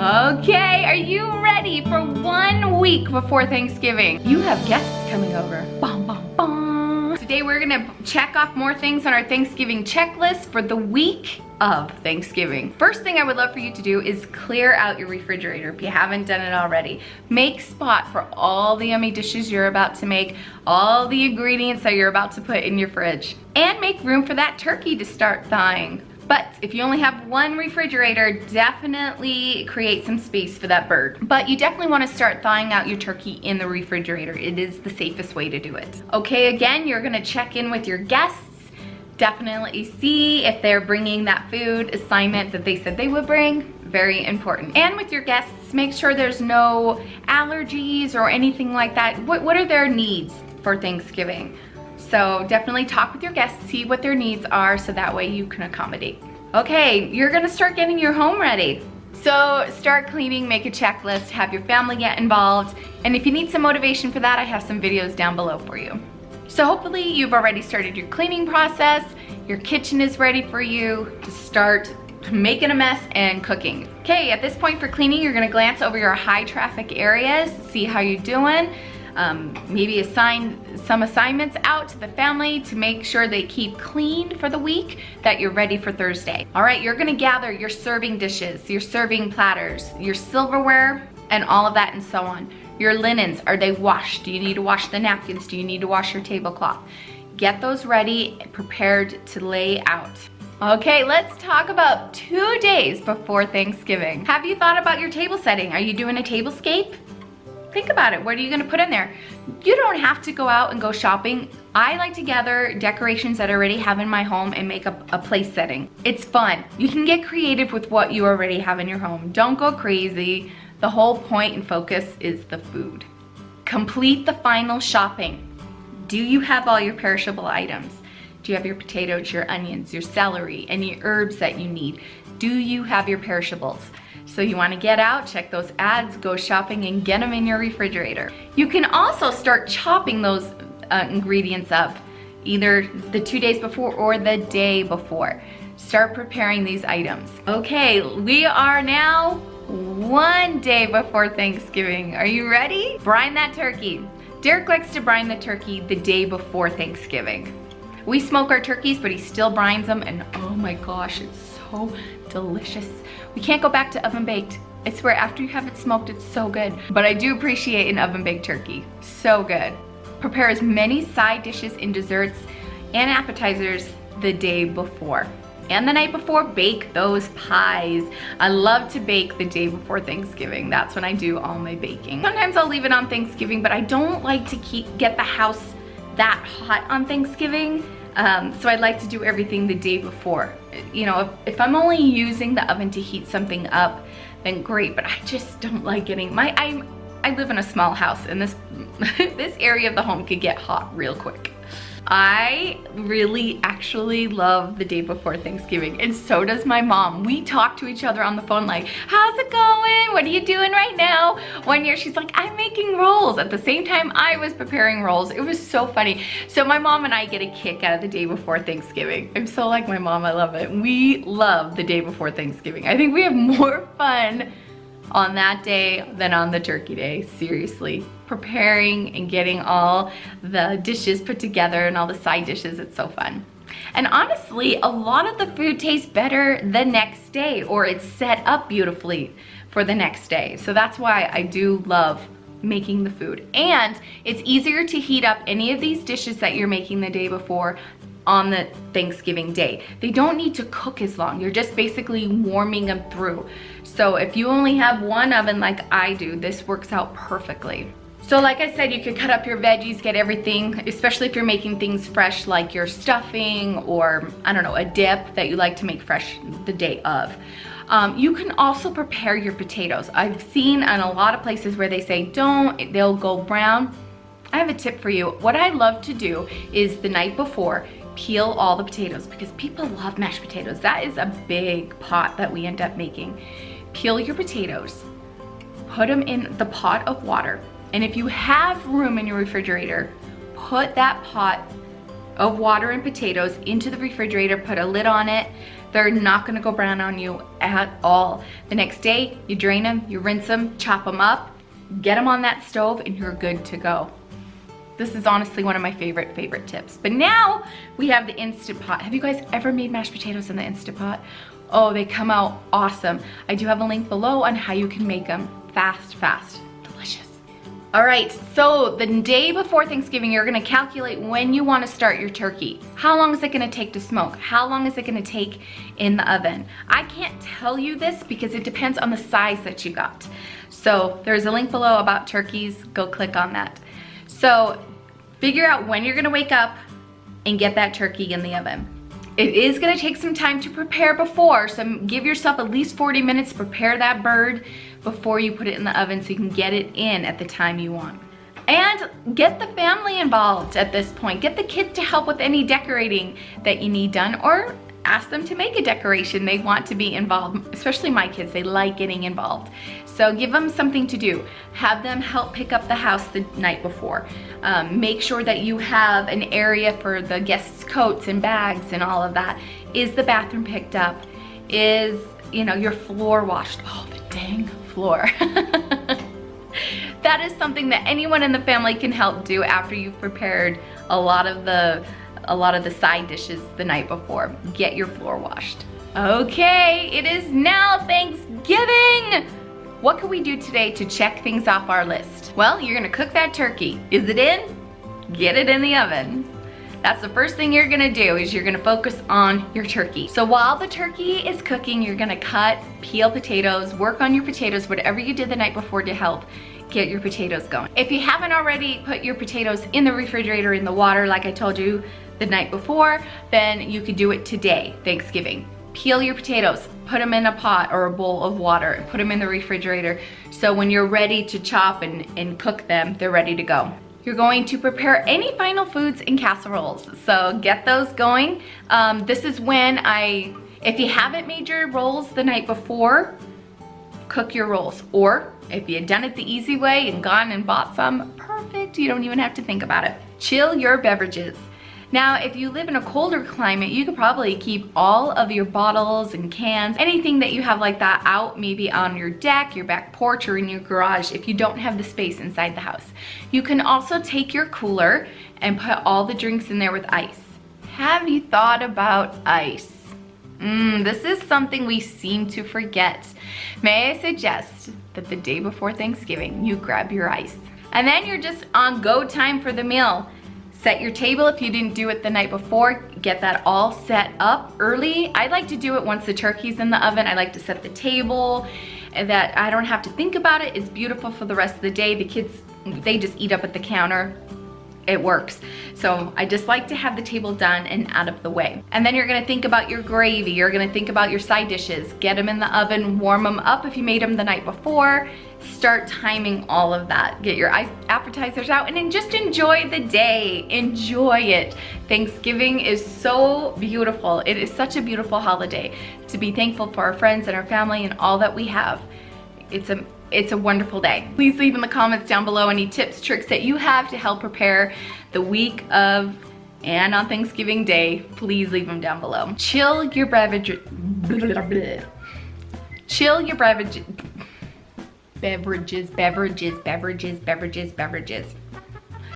Okay, are you ready for 1 week before Thanksgiving? You have guests coming over. Bum, bum, bum. Today we're gonna check off more things on our Thanksgiving checklist for the week of Thanksgiving. First thing I would love for you to do is clear out your refrigerator if you haven't done it already. Make spot for all the yummy dishes you're about to make, all the ingredients that you're about to put in your fridge, and make room for that turkey to start thawing. But if you only have one refrigerator, definitely create some space for that bird. But you definitely want to start thawing out your turkey in the refrigerator. It is the safest way to do it. Okay, again, you're gonna check in with your guests. Definitely see if they're bringing that food assignment that they said they would bring. Very important. And with your guests, make sure there's no allergies or anything like that. What are their needs for Thanksgiving? So definitely talk with your guests, see what their needs are, so that way you can accommodate. Okay, you're gonna start getting your home ready. So start cleaning, make a checklist, have your family get involved, and if you need some motivation for that, I have some videos down below for you. So hopefully you've already started your cleaning process, your kitchen is ready for you to start making a mess and cooking. Okay, at this point for cleaning, you're gonna glance over your high traffic areas, see how you're doing. Maybe assign some assignments out to the family to make sure they keep clean for the week, that you're ready for Thursday. All right, you're gonna gather your serving dishes, your serving platters, your silverware, and all of that and so on. Your linens, are they washed? Do you need to wash the napkins? Do you need to wash your tablecloth? Get those ready, prepared to lay out. Okay, let's talk about 2 days before Thanksgiving. Have you thought about your table setting? Are you doing a tablescape? Think about it. What are you gonna put in there? You don't have to go out and go shopping. I like to gather decorations that I already have in my home and make a place setting. It's fun. You can get creative with what you already have in your home. Don't go crazy. The whole point and focus is the food. Complete the final shopping. Do you have all your perishable items? Do you have your potatoes, your onions, your celery, any herbs that you need? Do you have your perishables? So you want to get out, check those ads, go shopping, and get them in your refrigerator. You can also start chopping those ingredients up, either the 2 days before or the day before. Start preparing these items. Okay, we are now 1 day before Thanksgiving. Are you ready? Brine that turkey. Derek likes to brine the turkey the day before Thanksgiving. We smoke our turkeys, but he still brines them, and oh my gosh, it's so delicious. We can't go back to oven baked. I swear, after you have it smoked, it's so good. But I do appreciate an oven baked turkey. So good. Prepare as many side dishes and desserts and appetizers the day before. And the night before, bake those pies. I love to bake the day before Thanksgiving. That's when I do all my baking. Sometimes I'll leave it on Thanksgiving, but I don't like to get the house that hot on Thanksgiving. So I'd like to do everything the day before. You know, if I'm only using the oven to heat something up, then great, but I just don't like getting I live in a small house, and this this area of the home could get hot real quick. I really actually love the day before Thanksgiving, and so does my mom. We talk to each other on the phone like, how's it going? What are you doing right now? One year she's like, I'm making rolls. At the same time I was preparing rolls. It was so funny. So my mom and I get a kick out of the day before Thanksgiving. I'm so like my mom, I love it. We love the day before Thanksgiving. I think we have more fun on that day than on the turkey day, seriously. Preparing and getting all the dishes put together and all the side dishes, it's so fun. And honestly, a lot of the food tastes better the next day, or it's set up beautifully for the next day. So that's why I do love making the food. And it's easier to heat up any of these dishes that you're making the day before on the Thanksgiving day. They don't need to cook as long. You're just basically warming them through. So if you only have one oven like I do, this works out perfectly. So like I said, you could cut up your veggies, get everything, especially if you're making things fresh like your stuffing or, I don't know, a dip that you like to make fresh the day of. You can also prepare your potatoes. I've seen in a lot of places where they say don't, they'll go brown. I have a tip for you. What I love to do is the night before, peel all the potatoes, because people love mashed potatoes. That is a big pot that we end up making. Peel your potatoes, put them in the pot of water, and if you have room in your refrigerator, put that pot of water and potatoes into the refrigerator, put a lid on it, They're not gonna go brown on you at all. The next day, you drain them, you rinse them, chop them up, get them on that stove, and you're good to go. This is honestly one of my favorite tips. But now we have the Instant Pot. Have you guys ever made mashed potatoes in the Instant Pot? Oh, they come out awesome. I do have a link below on how you can make them fast, delicious. All right, so the day before Thanksgiving, you're gonna calculate when you wanna start your turkey. How long is it gonna take to smoke? How long is it gonna take in the oven? I can't tell you this because it depends on the size that you got. So there's a link below about turkeys, go click on that. So figure out when you're gonna wake up and get that turkey in the oven. It is gonna take some time to prepare before, so give yourself at least 40 minutes to prepare that bird before you put it in the oven so you can get it in at the time you want. And get the family involved at this point. Get the kids to help with any decorating that you need done, or ask them to make a decoration. They want to be involved, especially my kids, they like getting involved. So give them something to do. Have them help pick up the house the night before. Make sure that you have an area for the guests' coats and bags and all of that. Is the bathroom picked up? Is, you know, your floor washed? Oh, the dang floor. That is something that anyone in the family can help do after you've prepared a lot of the side dishes the night before. Get your floor washed. Okay, it is now Thanksgiving. What can we do today to check things off our list? Well, you're gonna cook that turkey. Is it in? Get it in the oven. That's the first thing you're gonna do, is you're gonna focus on your turkey. So while the turkey is cooking, you're gonna cut, peel potatoes, work on your potatoes, whatever you did the night before to help get your potatoes going. If you haven't already put your potatoes in the refrigerator in the water like I told you the night before, then you could do it today, Thanksgiving. Peel your potatoes, put them in a pot or a bowl of water, and put them in the refrigerator so when you're ready to chop and cook them, they're ready to go. You're going to prepare any final foods and casseroles, so get those going. This is when if you haven't made your rolls the night before, cook your rolls. Or if you had done it the easy way and gone and bought some, perfect, you don't even have to think about it. Chill your beverages. Now, if you live in a colder climate, you could probably keep all of your bottles and cans, anything that you have like that, out maybe on your deck, your back porch, or in your garage if you don't have the space inside the house. You can also take your cooler and put all the drinks in there with ice. Have you thought about ice? This is something we seem to forget. May I suggest that the day before Thanksgiving, you grab your ice. And then you're just on go time for the meal. Set your table if you didn't do it the night before. Get that all set up early. I like to do it once the turkey's in the oven. I like to set the table and that I don't have to think about it. It's beautiful for the rest of the day. The kids, they just eat up at the counter. It works. So I just like to have the table done and out of the way. And then you're gonna think about your gravy. You're gonna think about your side dishes. Get them in the oven, warm them up if you made them the night before. Start timing all of that. Get your appetizers out and then just enjoy the day. Enjoy it. Thanksgiving is so beautiful. It is such a beautiful holiday to be thankful for our friends and our family and all that we have. It's a wonderful day. Please leave in the comments down below any tips, tricks that you have to help prepare the week of and on Thanksgiving Day. Please leave them down below. Chill your beverages. Chill your beverages.